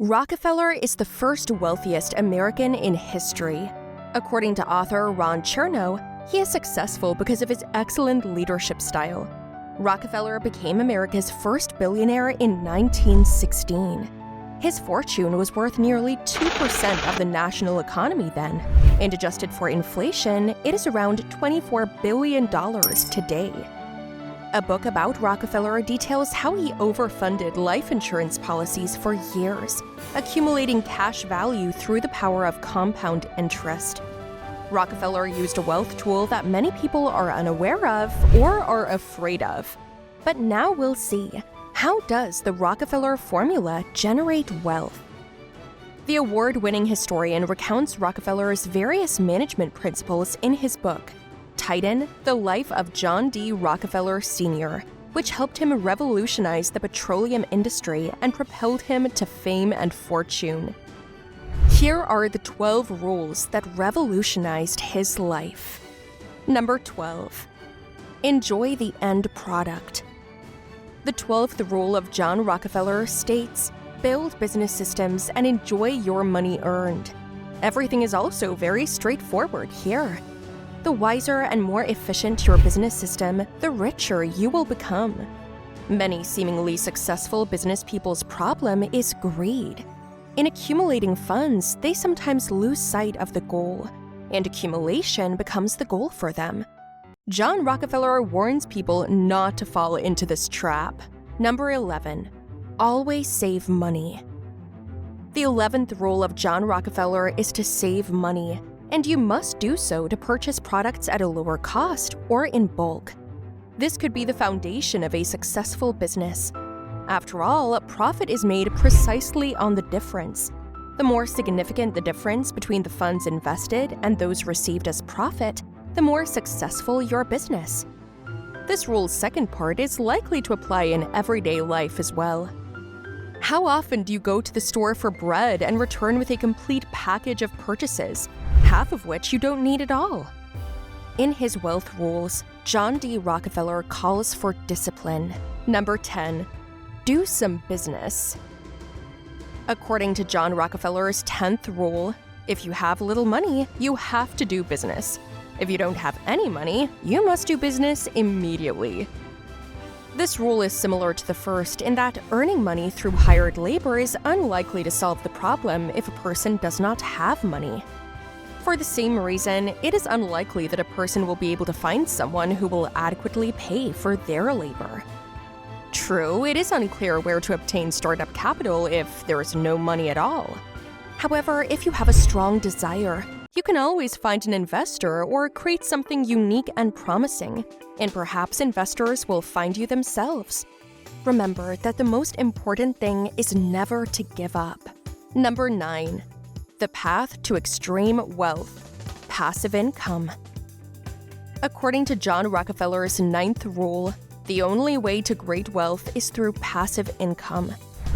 Rockefeller is the first wealthiest American in history. According to author Ron Chernow, he is successful because of his excellent leadership style. Rockefeller became America's first billionaire in 1916. His fortune was worth nearly 2% of the national economy then, and adjusted for inflation, it is around $24 billion today. A book about Rockefeller details how he overfunded life insurance policies for years, accumulating cash value through the power of compound interest. Rockefeller used a wealth tool that many people are unaware of or are afraid of. But now we'll see. How does the Rockefeller Formula generate wealth? The award-winning historian recounts Rockefeller's various management principles in his book, Titan, The Life of John D. Rockefeller Sr., which helped him revolutionize the petroleum industry and propelled him to fame and fortune. Here are the 12 rules that revolutionized his life. Number 12. Enjoy the end product. The 12th rule of John Rockefeller states, build business systems and enjoy your money earned. Everything is also very straightforward here. The wiser and more efficient your business system, the richer you will become. Many seemingly successful business people's problem is greed. In accumulating funds, they sometimes lose sight of the goal, and accumulation becomes the goal for them. John Rockefeller warns people not to fall into this trap. Number 11. Always save money. The 11th rule of John Rockefeller is to save money, and you must do so to purchase products at a lower cost or in bulk. This could be the foundation of a successful business. After all, a profit is made precisely on the difference. The more significant the difference between the funds invested and those received as profit, the more successful your business. This rule's second part is likely to apply in everyday life as well. How often do you go to the store for bread and return with a complete package of purchases, half of which you don't need at all? In his wealth rules, John D. Rockefeller calls for discipline. Number 10. Do some business. According to John Rockefeller's 10th rule, if you have little money, you have to do business. If you don't have any money, you must do business immediately. This rule is similar to the first in that earning money through hired labor is unlikely to solve the problem if a person does not have money. For the same reason, it is unlikely that a person will be able to find someone who will adequately pay for their labor. True, it is unclear where to obtain startup capital if there is no money at all. However, if you have a strong desire, you can always find an investor or create something unique and promising, and perhaps investors will find you themselves. Remember that the most important thing is never to give up. Number 9. The path to extreme wealth. Passive income. According to John Rockefeller's 9th rule, the only way to great wealth is through passive income.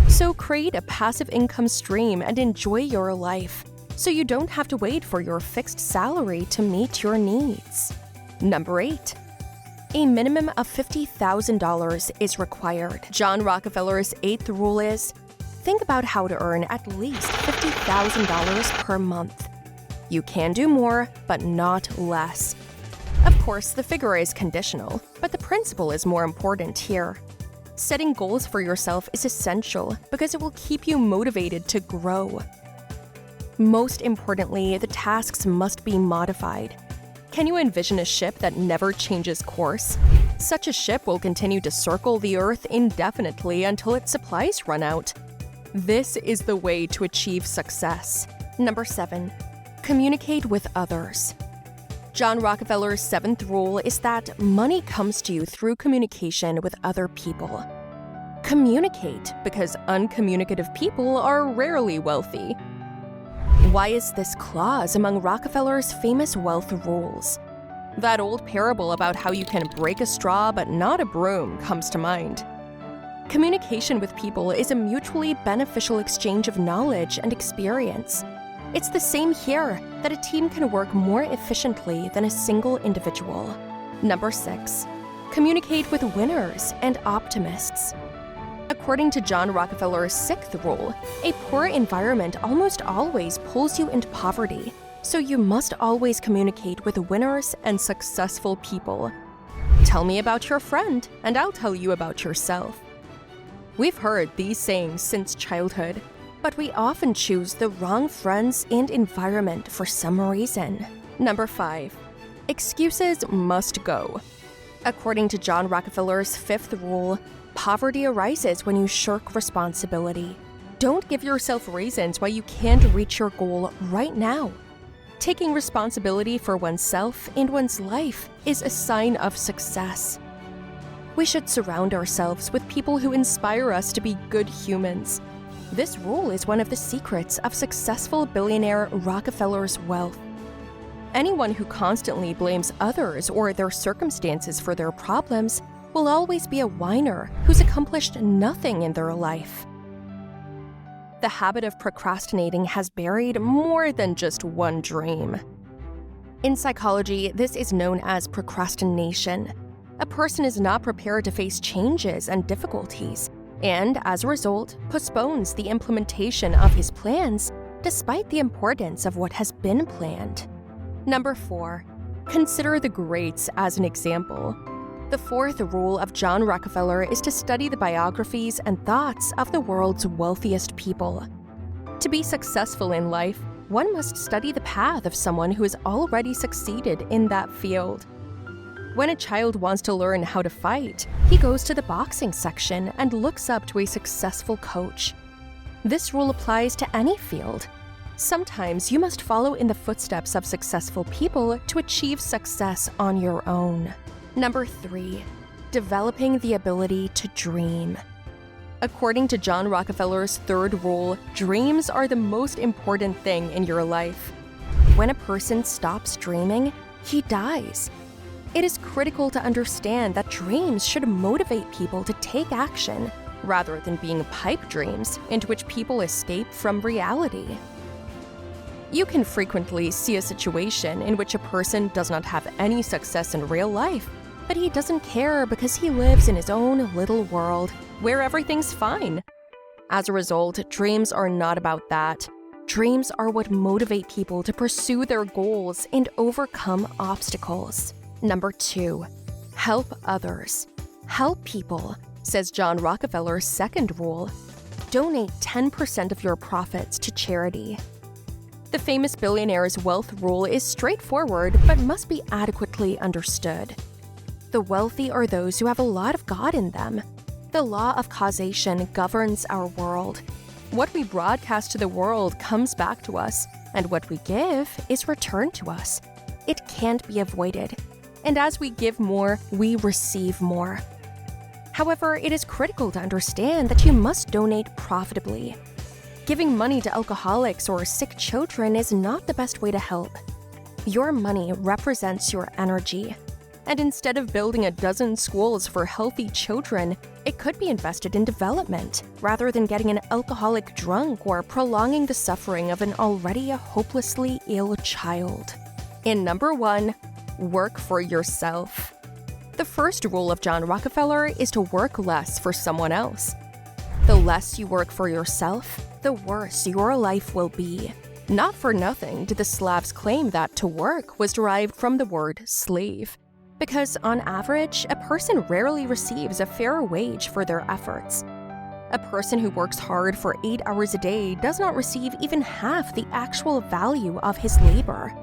So create a passive income stream and enjoy your life, so you don't have to wait for your fixed salary to meet your needs. Number 8. A minimum of $50,000 is required. John Rockefeller's 8th rule is, think about how to earn at least $50,000 per month. You can do more, but not less. Of course, the figure is conditional, but the principle is more important here. Setting goals for yourself is essential because it will keep you motivated to grow. Most importantly, the tasks must be modified. Can you envision a ship that never changes course? Such a ship will continue to circle the Earth indefinitely until its supplies run out. This is the way to achieve success. Number 7. Communicate with others. John Rockefeller's 7th rule is that money comes to you through communication with other people. Communicate, because uncommunicative people are rarely wealthy. Why is this clause among Rockefeller's famous wealth rules? That old parable about how you can break a straw but not a broom comes to mind. Communication with people is a mutually beneficial exchange of knowledge and experience. It's the same here, that a team can work more efficiently than a single individual. Number 6. Communicate with winners and optimists. According to John Rockefeller's sixth rule, a poor environment almost always pulls you into poverty, so you must always communicate with winners and successful people. Tell me about your friend, and I'll tell you about yourself. We've heard these sayings since childhood, but we often choose the wrong friends and environment for some reason. Number 5. Excuses must go. According to John Rockefeller's fifth rule, poverty arises when you shirk responsibility. Don't give yourself reasons why you can't reach your goal right now. Taking responsibility for oneself and one's life is a sign of success. We should surround ourselves with people who inspire us to be good humans. This rule is one of the secrets of successful billionaire Rockefeller's wealth. Anyone who constantly blames others or their circumstances for their problems will always be a whiner who's accomplished nothing in their life. The habit of procrastinating has buried more than just one dream. In psychology, this is known as procrastination. A person is not prepared to face changes and difficulties, and as a result, postpones the implementation of his plans despite the importance of what has been planned. Number 4. Consider the greats as an example. The fourth rule of John Rockefeller is to study the biographies and thoughts of the world's wealthiest people. To be successful in life, one must study the path of someone who has already succeeded in that field. When a child wants to learn how to fight, he goes to the boxing section and looks up to a successful coach. This rule applies to any field. Sometimes you must follow in the footsteps of successful people to achieve success on your own. Number 3. Developing the ability to dream. According to John Rockefeller's third rule, dreams are the most important thing in your life. When a person stops dreaming, he dies. It is critical to understand that dreams should motivate people to take action, rather than being pipe dreams into which people escape from reality. You can frequently see a situation in which a person does not have any success in real life, but he doesn't care because he lives in his own little world where everything's fine. As a result, dreams are not about that. Dreams are what motivate people to pursue their goals and overcome obstacles. Number 2. Help others. Help people, says John Rockefeller's second rule. Donate 10% of your profits to charity. The famous billionaire's wealth rule is straightforward but must be adequately understood. The wealthy are those who have a lot of God in them. The law of causation governs our world. What we broadcast to the world comes back to us, and what we give is returned to us. It can't be avoided. And as we give more, we receive more. However, it is critical to understand that you must donate profitably. Giving money to alcoholics or sick children is not the best way to help. Your money represents your energy. And instead of building a dozen schools for healthy children, it could be invested in development, rather than getting an alcoholic drunk or prolonging the suffering of an already hopelessly ill child. In number 1, work for yourself. The first rule of John Rockefeller is to work less for someone else. The less you work for yourself, the worse your life will be. Not for nothing did the Slavs claim that to work was derived from the word slave, because on average, a person rarely receives a fair wage for their efforts. A person who works hard for 8 hours a day does not receive even half the actual value of his labor.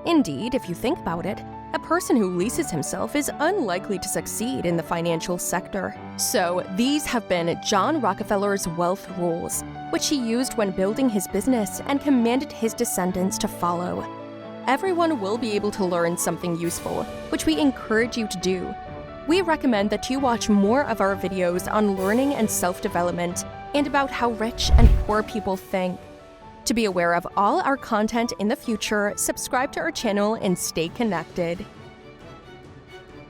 Indeed, if you think about it, a person who leases himself is unlikely to succeed in the financial sector. So, these have been John Rockefeller's wealth rules, which he used when building his business and commanded his descendants to follow. Everyone will be able to learn something useful, which we encourage you to do. We recommend that you watch more of our videos on learning and self-development and about how rich and poor people think. To be aware of all our content in the future, subscribe to our channel and stay connected.